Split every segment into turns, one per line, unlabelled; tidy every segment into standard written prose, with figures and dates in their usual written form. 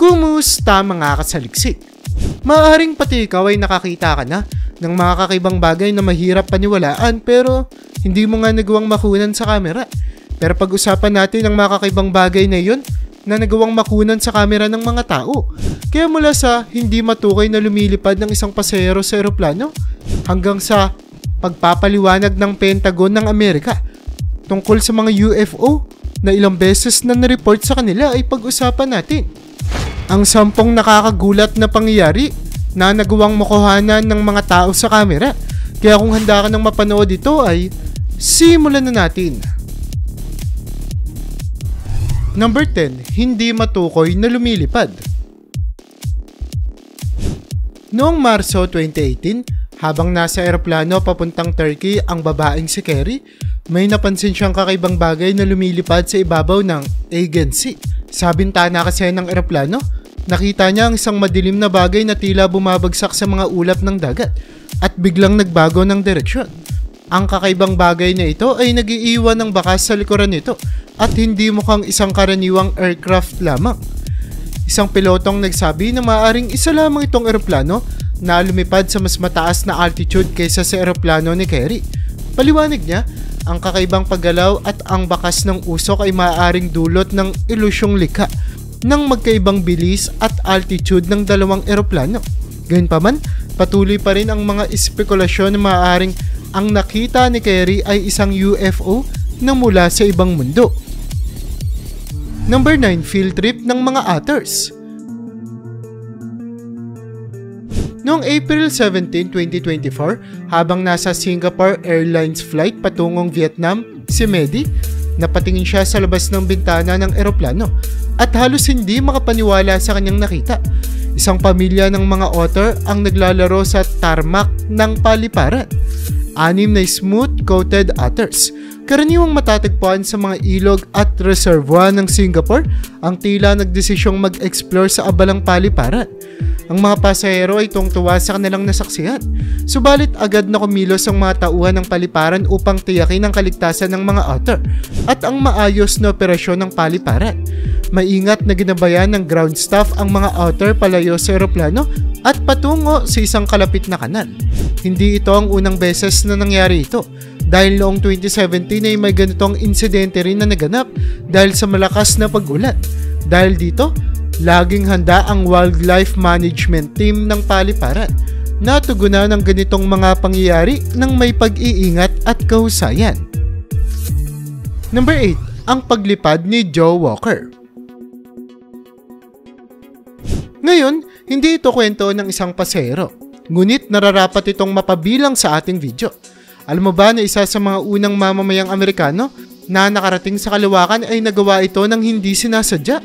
Kumusta mga kasaliksik? Maaaring pati ikaw ay nakakita ka na ng mga kakaibang bagay na mahirap paniwalaan pero hindi mo nga nagawang makunan sa kamera. Pero pag-usapan natin ang mga kakaibang bagay na iyon na nagawang makunan sa kamera ng mga tao. Kaya mula sa hindi matukoy na lumilipad ng isang pasahero sa eroplano hanggang sa pagpapaliwanag ng Pentagon ng Amerika tungkol sa mga UFO na ilang beses na na-report sa kanila ay pag-usapan natin. Ang 10 nakakagulat na pangyayari na nagawang makuhanan ng mga tao sa kamera. Kaya kung handa ka nang mapanood ito ay simulan na natin. Number 10, hindi matukoy na lumilipad. Noong Marso 2018, habang nasa eroplano papuntang Turkey ang babaeng si Kerry, may napansin siyang kakaibang bagay na lumilipad sa ibabaw ng Aegean Sea. Sa bintana kasi ng eroplano, nakita niya ang isang madilim na bagay na tila bumabagsak sa mga ulap ng dagat at biglang nagbago ng direksyon. Ang kakaibang bagay na ito ay nag-iiwan ng bakas sa likuran nito at hindi mukhang isang karaniwang aircraft lamang. Isang pilotong nagsabi na maaaring isa lamang itong eroplano na lumipad sa mas mataas na altitude kaysa sa eroplano ni Kerry. Paliwanag niya, ang kakaibang paggalaw at ang bakas ng usok ay maaaring dulot ng ilusyong likha ng magkaibang bilis at altitude ng dalawang eroplano. Gayunpaman, patuloy pa rin ang mga espekulasyon na maaaring ang nakita ni Kerry ay isang UFO na mula sa ibang mundo. Number 9, field trip ng mga otters. Noong April 17, 2024, habang nasa Singapore Airlines flight patungong Vietnam, si Medi, napatingin siya sa labas ng bintana ng eroplano at halos hindi makapaniwala sa kanyang nakita. Isang pamilya ng mga otter ang naglalaro sa tarmac ng paliparan. 6 na smooth-coated otters. Karaniwang matatagpuan sa mga ilog at reservoir ng Singapore ang tila nagdesisyong mag-explore sa abalang paliparan. Ang mga pasahero ay tungtuwa sa kanilang nasaksihan. Subalit agad na kumilos ang mga tauhan ng paliparan upang tiyakin ang kaligtasan ng mga otter at ang maayos na operasyon ng paliparan. Maingat na ginabayan ng ground staff ang mga otter palayo sa eroplano at patungo sa isang kalapit na kanal. Hindi ito ang unang beses na nangyari ito dahil noong 2017 ay may ganitong insidente rin na naganap dahil sa malakas na pag-ulan. Dahil dito, laging handa ang wildlife management team ng paliparan na tugunan ng ganitong mga pangyayari ng may pag-iingat at kahusayan. Number 8, ang paglipad ni Joe Walker. Ngayon, hindi ito kwento ng isang pasahero, ngunit nararapat itong mapabilang sa ating video. Alam mo ba na isa sa mga unang mamamayang Amerikano na nakarating sa kalawakan ay nagawa ito ng hindi sinasadya?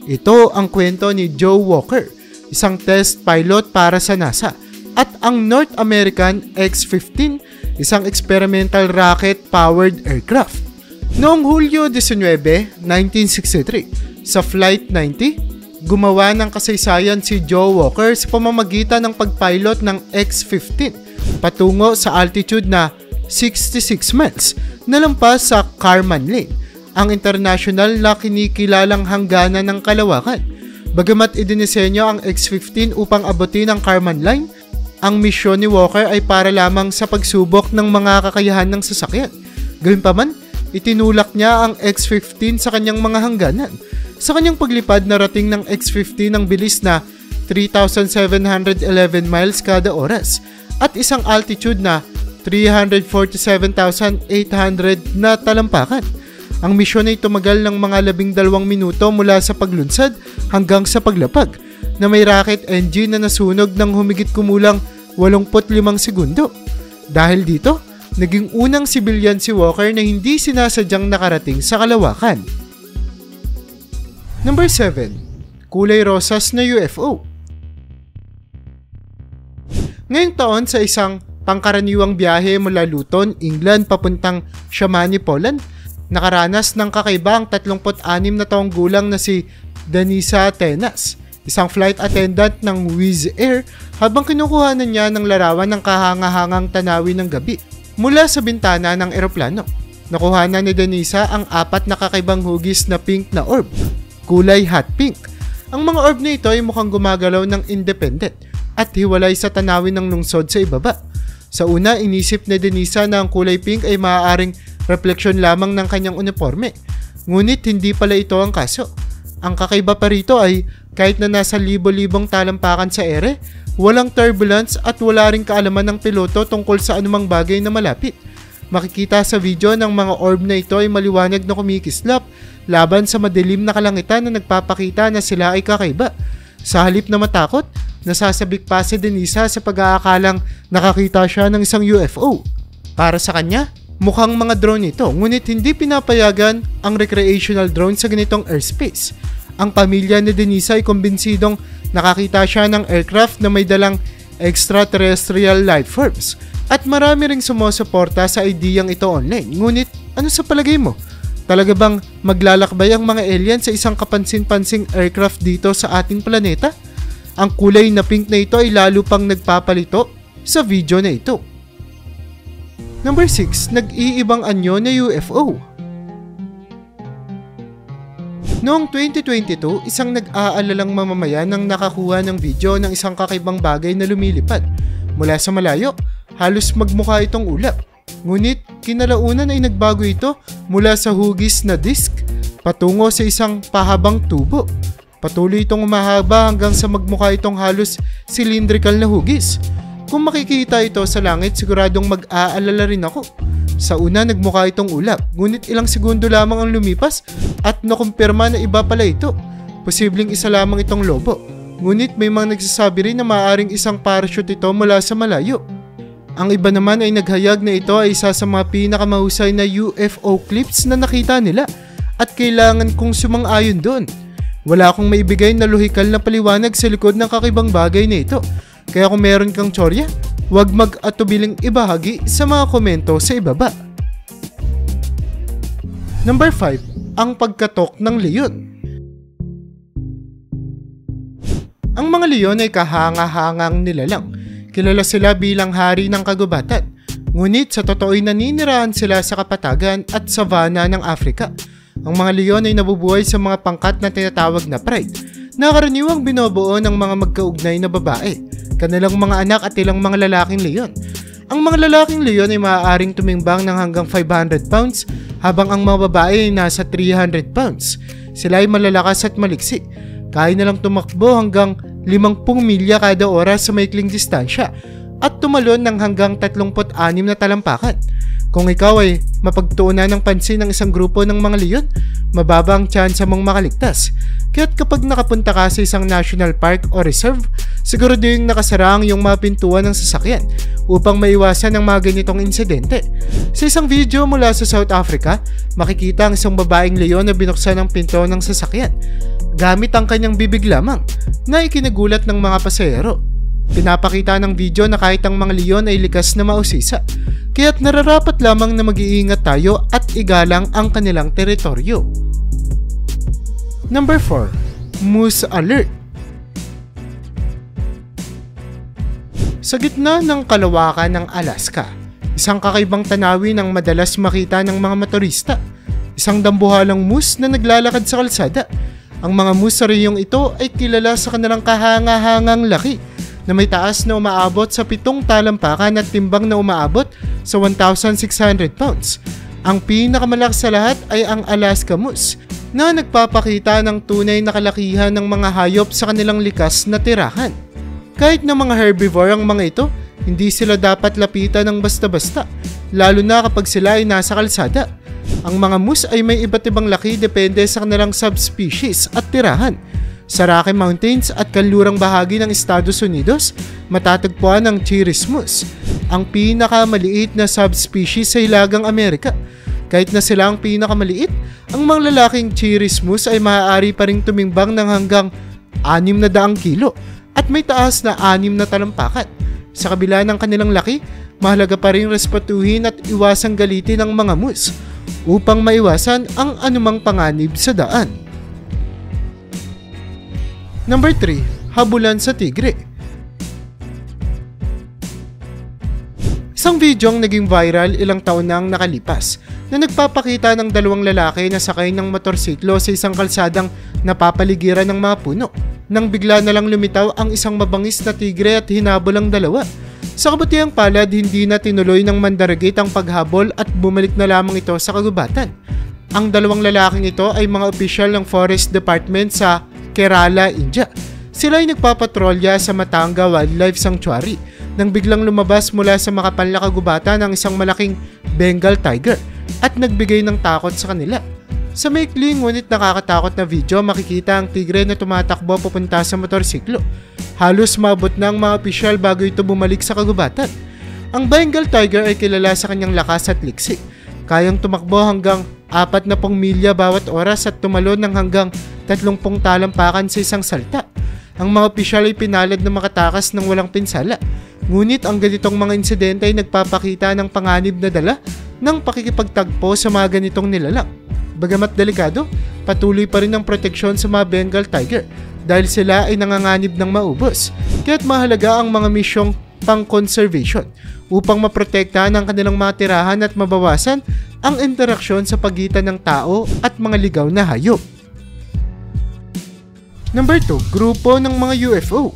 Ito ang kwento ni Joe Walker, isang test pilot para sa NASA, at ang North American X-15, isang experimental rocket-powered aircraft. Noong Hulyo 19, 1963, sa Flight 90, gumawa ng kasaysayan si Joe Walker sa pamamagitan ng pagpilot ng X-15 patungo sa altitude na 66 miles na lampas sa Kármán Lake, ang international na kinikilalang hangganan ng kalawakan. Bagamat idinisenyo ang X-15 upang abutin ang Kármán Line, ang misyon ni Walker ay para lamang sa pagsubok ng mga kakayahan ng sasakyan. Gayunpaman, itinulak niya ang X-15 sa kanyang mga hangganan. Sa kanyang paglipad, narating ng X-15 ang bilis na 3,711 miles kada oras at isang altitude na 347,800 na talampakan. Ang misyon ay tumagal ng mga 12 minuto mula sa paglunsad hanggang sa paglapag na may rocket engine na nasunog ng humigit kumulang 85 segundo. Dahil dito, naging unang sibilyan si Walker na hindi sinasadyang nakarating sa kalawakan. Number 7, kulay rosas na UFO. Ngayong taon sa isang pangkaraniwang biyahe mula Luton, England papuntang Shawnee, Poland, nakaranas ng kakaiba ang 36 na taong gulang na si Denisa Tenas, isang flight attendant ng Wizz Air habang kinukuhanan niya ng larawan ng kahangahangang tanawin ng gabi mula sa bintana ng eroplano. Nakuhanan ni Denisa ang 4 na kakaibang hugis na pink na orb, kulay hot pink. Ang mga orb na ito ay mukhang gumagalaw ng independent at hiwalay sa tanawin ng lungsod sa ibaba. Sa una, inisip ni Denisa na ang kulay pink ay maaaring refleksyon lamang ng kanyang uniforme. Ngunit hindi pala ito ang kaso. Ang kakaiba pa rito ay kahit na nasa libo-libong talampakan sa ere, walang turbulence at wala ring kaalaman ng piloto tungkol sa anumang bagay na malapit. Makikita sa video ng mga orb na ito ay maliwanag na kumikislap laban sa madilim na kalangitan na nagpapakita na sila ay kakaiba. Sa halip na matakot, nasasabik pa si Denisa sa pag-aakalang nakakita siya ng isang UFO. Para sa kanya, mukhang mga drone ito, ngunit hindi pinapayagan ang recreational drone sa ganitong airspace. Ang pamilya ni Denisa ay kumbinsidong nakakita siya ng aircraft na may dalang extraterrestrial life forms at marami ring sumusuporta sa ideyang ito online. Ngunit ano sa palagay mo? Talaga bang maglalakbay ang mga alien sa isang kapansin-pansing aircraft dito sa ating planeta? Ang kulay na pink na ito ay lalo pang nagpapalito sa video na ito. Number 6, nag-iibang anyo na UFO. Noong 2022, isang nag-aalalang mamamayan ang nakakuha ng video ng isang kakaibang bagay na lumilipad. Mula sa malayo, halos magmukha itong ulap. Ngunit kinalaunan ay nagbago ito mula sa hugis na disk patungo sa isang pahabang tubo. Patuloy itong umahaba hanggang sa magmukha itong halos cylindrical na hugis. Kung makikita ito sa langit, siguradong mag-aalala rin ako. Sa una, nagmukha itong ulap, ngunit ilang segundo lamang ang lumipas at nakumpirma na iba pala ito. Posibleng isa lamang itong lobo. Ngunit may mga nagsasabi rin na maaaring isang parachute ito mula sa malayo. Ang iba naman ay naghayag na ito ay isa sa mga pinakamahusay na UFO clips na nakita nila at kailangan kong sumang-ayon doon. Wala akong maibigay na lohikal na paliwanag sa likod ng kakibang bagay na ito. Kaya kung meron kang tsorya, huwag mag-atubiling ibahagi sa mga komento sa ibaba. Number 5. Ang pagkatok ng leon. Ang mga leon ay kahanga-hangang nilalang. Kilala sila bilang hari ng kagubatan. Ngunit sa totoo'y naninirahan sila sa kapatagan at savanna ng Afrika. Ang mga leon ay nabubuhay sa mga pangkat na tinatawag na pride, na karaniwang binubuo ng mga magkaugnay na babae, kanilang mga anak at ilang mga lalaking leon. Ang mga lalaking leon ay maaaring tumimbang ng hanggang 500 pounds habang ang mga babae ay nasa 300 pounds. Sila ay malalakas at maliksi. Kaya nilang tumakbo hanggang 50 milya kada oras sa maikling distansya at tumalon ng hanggang 36 na talampakan. Kung ikaw ay mapagtuunan ng pansin ng isang grupo ng mga leon, mababa ang tsansa mong makaligtas. Kaya't kapag nakapunta ka sa isang national park o reserve, siguraduhin nakasara ang iyong mga pintuan ng sasakyan upang maiwasan ang mga ganitong insidente. Sa isang video mula sa South Africa, makikita ang isang babaeng leon na binuksan ang pinto ng sasakyan gamit ang kanyang bibig lamang na ikinagulat ng mga pasahero. Pinapakita ng video na kahit ang mga leon ay likas na mausisa, kaya't nararapat lamang na mag-iingat tayo at igalang ang kanilang teritoryo. Number 4. Moose Alert. Sa gitna ng kalawakan ng Alaska, isang kakaibang tanawin ang madalas makita ng mga motorista. Isang dambuhalang moose na naglalakad sa kalsada. Ang mga moose sa reyong ito ay kilala sa kanilang kahanga-hangang laki na may taas na umaabot sa 7 talampakan at timbang na umaabot sa 1,600 pounds. Ang pinakamalaki sa lahat ay ang Alaska Moose na nagpapakita ng tunay na kalakihan ng mga hayop sa kanilang likas na tirahan. Kahit na mga herbivore ang mga ito, hindi sila dapat lapitan ng basta-basta, lalo na kapag sila ay nasa kalsada. Ang mga moose ay may iba't ibang laki depende sa kanilang subspecies at tirahan. Sa Rocky Mountains at kanlurang bahagi ng Estados Unidos, matatagpuan ang Chiris moose, ang pinakamaliit na subspecies sa Hilagang Amerika. Kahit na sila ang pinakamaliit, ang mga lalaking Chiris moose ay maaari pa ring tumimbang ng hanggang 600 kilo at may taas na 6 na talampakan. Sa kabila ng kanilang laki, mahalaga pa rin respetuhin at iwasang galitin ang mga moose upang maiwasan ang anumang panganib sa daan. Number 3. Habulan sa tigre. Isang video ang naging viral ilang taon na ang nakalipas na nagpapakita ng dalawang lalaki na sakay ng motorsiklo sa isang kalsadang napapaligiran ng mga puno. nang bigla na lang lumitaw ang isang mabangis na tigre at hinabol ang dalawa. Sa kabutihang palad, hindi na tinuloy ng mandaragit ang paghabol at bumalik na lamang ito sa kagubatan. Ang dalawang lalaking ito ay mga opisyal ng Forest Department sa Kerala, India. Sila ay nagpapatrolya sa Matanga Wildlife Sanctuary nang biglang lumabas mula sa makapal na kagubatan ang isang malaking Bengal tiger at nagbigay ng takot sa kanila. Sa maikling ngunit nakakatakot na video, makikita ang tigre na tumatakbo papunta sa motorsiklo. Halos maabot na ang mga opisyal bago ito bumalik sa kagubatan. Ang Bengal tiger ay kilala sa kanyang lakas at liksi. Kayang tumakbo hanggang 40 milya bawat oras at tumalon ng hanggang 30 talampakan sa isang salta. Ang mga opisyal ay pinalad na makatakas ng walang pinsala. Ngunit ang ganitong mga insidente ay nagpapakita ng panganib na dala ng pakikipagtagpo sa mga ganitong nilalang. Bagamat delikado, patuloy pa rin ang proteksyon sa mga Bengal tiger dahil sila ay nanganganib ng maubos. Kaya't mahalaga ang mga misyong pang-conservation upang maprotektahan ang kanilang mga tirahan at mabawasan ang interaksyon sa pagitan ng tao at mga ligaw na hayop. Number 2, grupo ng mga UFO.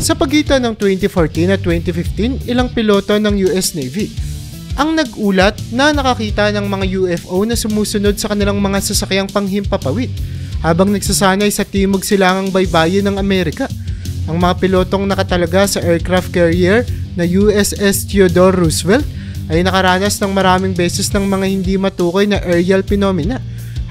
Sa pagitan ng 2014 at 2015, ilang piloto ng US Navy ang nag-ulat na nakakita ng mga UFO na sumusunod sa kanilang mga sasakyang panghimpapawid habang nagsasanay sa timog silangang baybayin ng Amerika. Ang mga pilotong nakatalaga sa aircraft carrier na USS Theodore Roosevelt ay nakaranas ng maraming beses ng mga hindi matukoy na aerial phenomena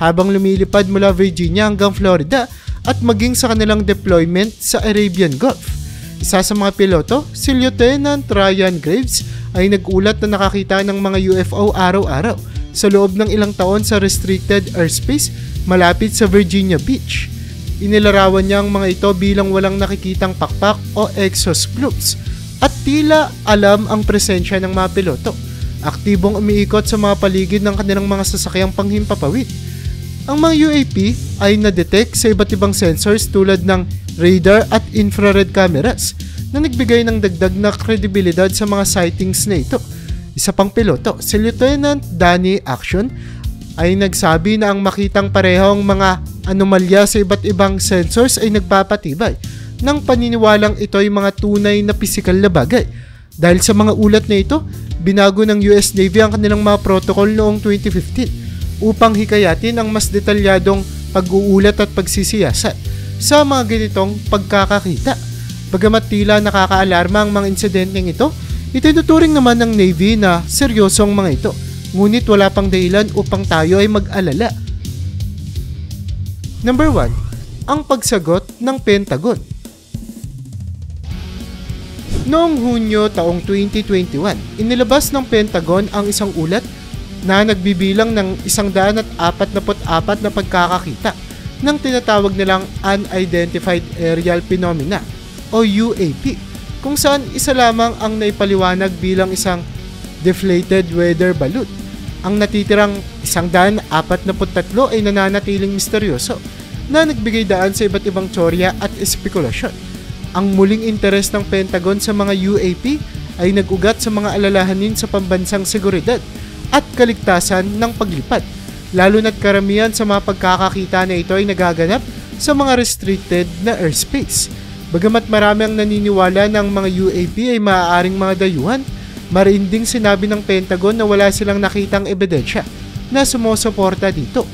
habang lumilipad mula Virginia hanggang Florida at maging sa kanilang deployment sa Arabian Gulf. Isa sa mga piloto, si Lieutenant Ryan Graves, ay nag-ulat na nakakita ng mga UFO araw-araw sa loob ng ilang taon sa restricted airspace malapit sa Virginia Beach. Inilarawan niya ang mga ito bilang walang nakikitang pakpak o exoplanets at tila alam ang presensya ng mga piloto. Aktibong umiikot sa mga paligid ng kanilang mga sasakyang panghimpapawid. Ang mga UAP ay na-detect sa iba't ibang sensors tulad ng radar at infrared cameras na nagbigay ng dagdag na kredibilidad sa mga sightings na ito. Isa pang piloto, si Lieutenant Danny Action, ay nagsabi na ang makitang parehong mga anomalya sa iba't ibang sensors ay nagpapatibay ng paniniwalang ito ay mga tunay na pisikal na bagay. Dahil sa mga ulat na ito, binago ng US Navy ang kanilang mga protocol noong 2015 upang hikayatin ang mas detalyadong pag-uulat at pagsisiyasat sa mga ganitong pagkakakita. Bagamat tila nakakaalarma ang mga insidenteng ito, itinuturing naman ng Navy na seryosong mga ito. Ngunit wala pang dahilan upang tayo ay mag-alala. Number 1. Ang pagsagot ng Pentagon. Noong Hunyo taong 2021, inilabas ng Pentagon ang isang ulat na nagbibilang ng 144 na pagkakakita ng tinatawag nilang Unidentified Aerial Phenomena o UAP, kung saan isa lamang ang naipaliwanag bilang isang deflated weather balloon. Ang natitirang 143 ay nananatiling misteryoso na nagbigay daan sa iba't ibang teorya at espekulasyon. Ang muling interes ng Pentagon sa mga UAP ay nag-ugat sa mga alalahanin sa pambansang seguridad at kaligtasan ng paglipad, lalo na't karamihan sa mga pagkakakita na ito ay nagaganap sa mga restricted na airspace. Bagamat marami ang naniniwala ng mga UAP ay maaaring mga dayuhan, marinding sinabi ng Pentagon na wala silang nakitang ebidensya na sumusuporta dito.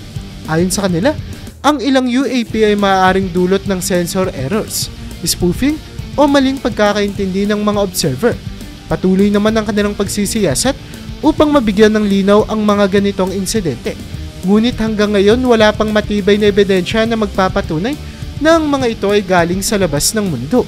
Ayon sa kanila, ang ilang UAP ay maaaring dulot ng sensor errors, spoofing o maling pagkakaintindi ng mga observer. Patuloy naman ang kanilang pagsisiyasat upang mabigyan ng linaw ang mga ganitong insidente. Ngunit hanggang ngayon wala pang matibay na ebidensya na magpapatunay na ang mga ito ay galing sa labas ng mundo.